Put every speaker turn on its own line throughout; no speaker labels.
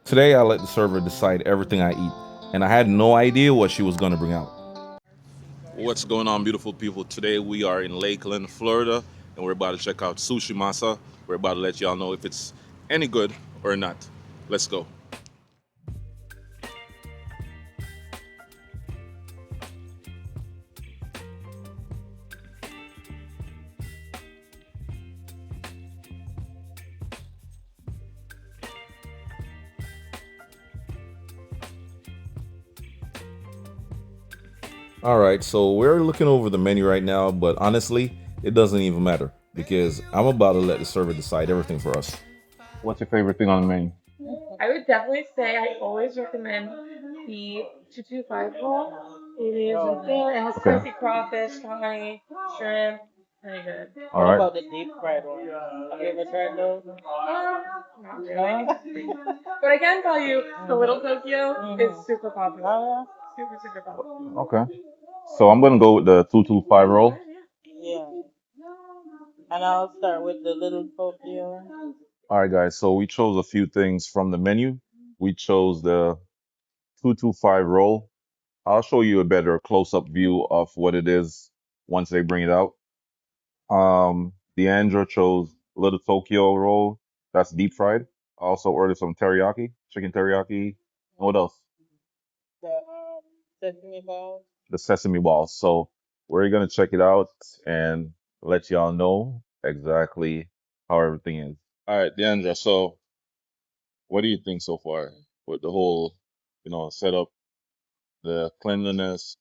Today, I let the server decide everything I eat, and I had no idea what she was going to bring out. What's going on, beautiful people? Today, we are in Lake Lynn, Florida, and we're about to check out Sushi Masa. We're about to let y'all know if it's any good or not. Let's go. All right, so we're looking over the menu right now, but honestly, it doesn't even matter because I'm about to let the server decide everything for us. What's your favorite thing on the menu?
I would definitely say I always recommend the 225 roll. It is right there. It has
Okay.
spicy crawfish, tahini, shrimp. Very good.
All
What
right.
about the deep fried one? Have you ever tried those?
Not really. But I can tell you, the Little Tokyo is super popular.
Oh,
Super, super popular.
Okay. So I'm gonna go with the 225 roll.
yeah. And I'll start with the little Tokyo.
All right, guys. So we chose a few things from the menu. We chose the 225 roll. I'll show you a better close-up view of what it is once they bring it out. Deandra chose Little Tokyo roll. That's deep fried. I also ordered some teriyaki, chicken teriyaki. What else?
The sesame balls.
The sesame balls. So we're gonna check it out and let y'all know exactly how everything is. All right, Deandra. So what do you think so far with the whole, setup, the cleanliness,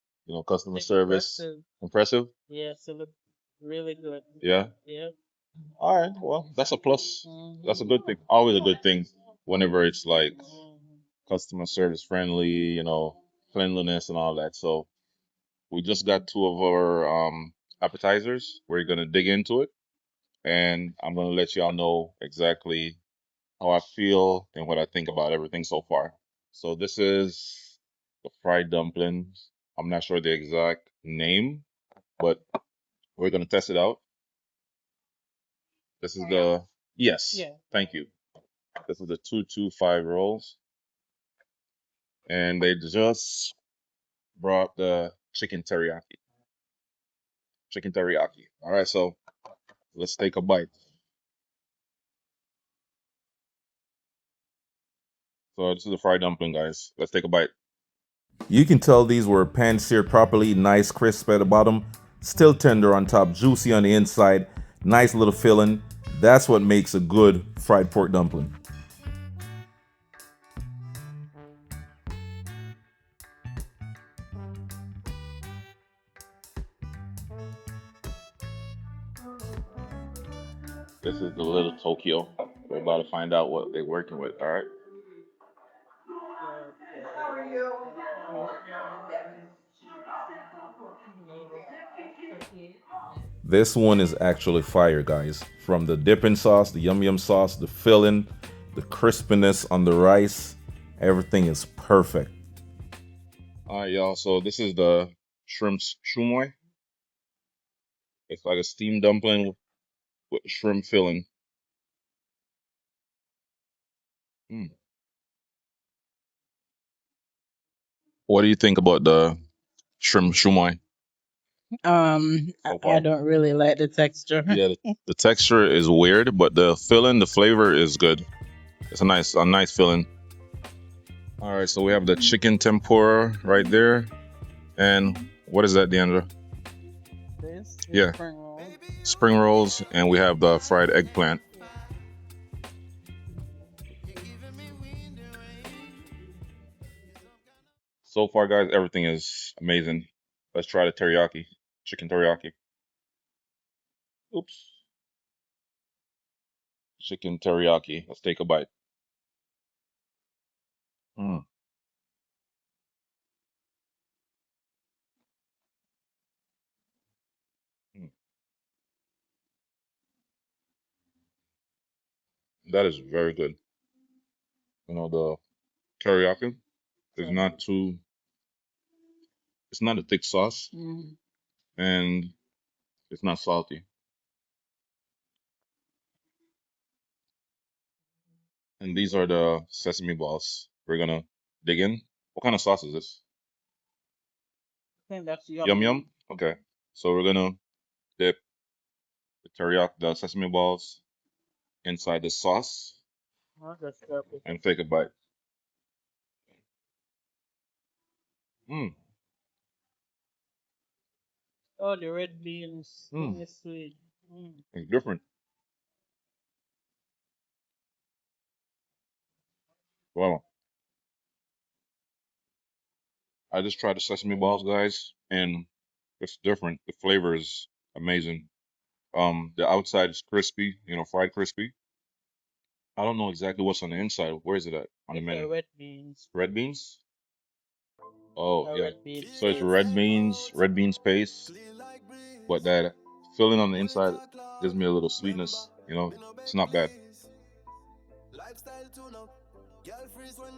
customer service?
Impressive.
Impressive?
Yes, it looks really good.
Yeah.
Yeah.
All right. Well, that's a plus. That's a
Mm-hmm.
good thing. Always a good thing whenever it's like
Mm-hmm.
customer service friendly, cleanliness and all that. So we just got two of our appetizers. We're gonna dig into it, and I'm gonna let y'all know exactly how I feel and what I think about everything so far. So this is the fried dumplings. I'm not sure the exact name, but we're gonna test it out. This is the yes,
Yeah.
thank you. This is the 225 rolls, and they just brought the chicken teriyaki. Chicken teriyaki. All right, so let's take a bite. So this is the fried dumpling, guys. Let's take a bite. You can tell these were pan seared properly, nice crisp at the bottom, still tender on top, juicy on the inside, nice little filling. That's what makes a good fried pork dumpling. This is the little Tokyo. We're about to find out what they're working with. All right.
Yes.
This one is actually fire, guys. From the dipping sauce, the yum yum sauce, the filling, the crispiness on the rice, everything is perfect. All right, y'all. So this is the shrimp shumai. It's like a steamed dumpling with shrimp filling. Mm. What do you think about the shrimp shumai
I
so
I
far?
don't really like the texture.
Yeah, the texture is weird, but the filling, the flavor is good. It's a nice filling. All right, so we have the chicken tempura right there, and what is that, Deandra?
This is
Yeah,
spring roll.
spring rolls, and we have the fried eggplant. So far, guys, everything is amazing. Let's try the teriyaki, chicken teriyaki. Oops, chicken teriyaki. Let's take a bite. Mm, mm. That is very good. The teriyaki is not too. It's not a thick sauce,
Mm.
and it's not salty. And these are the sesame balls. We're gonna dig in. What kind of sauce is this?
I think that's yum
Yum
yum.
yum? Okay. So we're gonna dip the teriyaki, the sesame balls inside the sauce
I'll just start with it.
and take a bite. Mmm,
Oh, the red beans.
mmm,
Thing is sweet. Mm.
it's different. Wow. I just tried the sesame balls, guys, and it's different. The flavor is amazing. The outside is crispy, fried crispy. I don't know exactly what's on the inside. Where is it at on the
It's
menu?
red beans.
Red beans? Oh,
A
yeah.
red beans
So it's
paste.
red beans paste, but that filling on the inside gives me a little sweetness. It's not bad.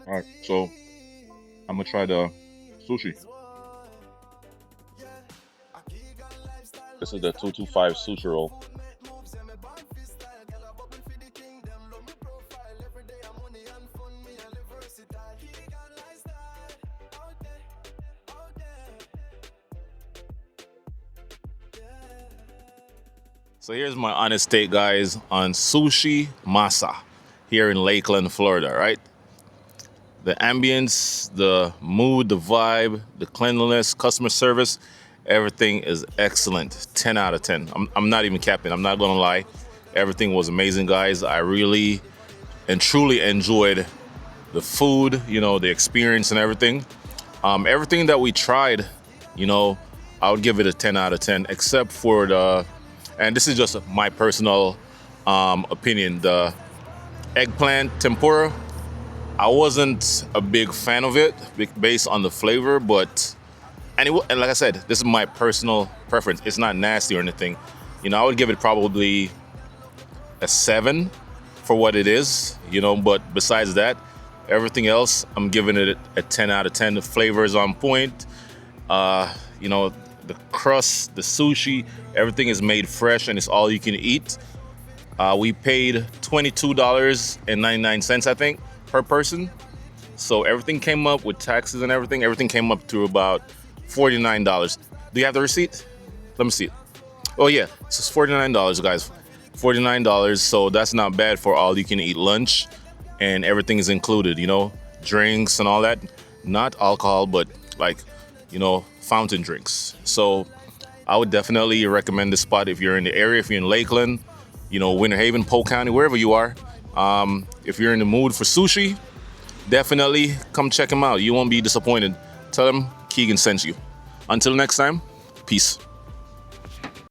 All right, so I'm gonna try the sushi. This is the 225 sushi roll. So here's my honest take, guys, on Sushi Masa here in Lake Lynn, Florida, right? The ambience, the mood, the vibe, the cleanliness, customer service, everything is excellent. 10 out of 10. I'm not even capping. I'm not going to lie. Everything was amazing, guys. I really and truly enjoyed the food, the experience and everything. Everything that we tried, you know, I would give it a 10 out of 10, except for and this is just my personal opinion, the eggplant tempura. I wasn't a big fan of it based on the flavor, but and like I said, this is my personal preference. It's not nasty or anything. I would give it probably a 7 for what it is, but besides that, everything else, I'm giving it a 10 out of 10. The flavor is on point. The crust, the sushi, everything is made fresh and it's all you can eat. We paid $22.99, I think, per person. So everything came up with taxes and everything. Everything came up to about $49. Do you have the receipt? Let me see it. Oh yeah, so it's $49, guys. $49. So that's not bad for all you can eat lunch, and everything is included. Drinks and all that. Not alcohol, but like, fountain drinks. So I would definitely recommend this spot if you're in the area. If you're in Lakeland, Winter Haven, Polk County, wherever you are. If you're in the mood for sushi, definitely come check them out. You won't be disappointed. Tell them Keegan sent you. Until next time, peace.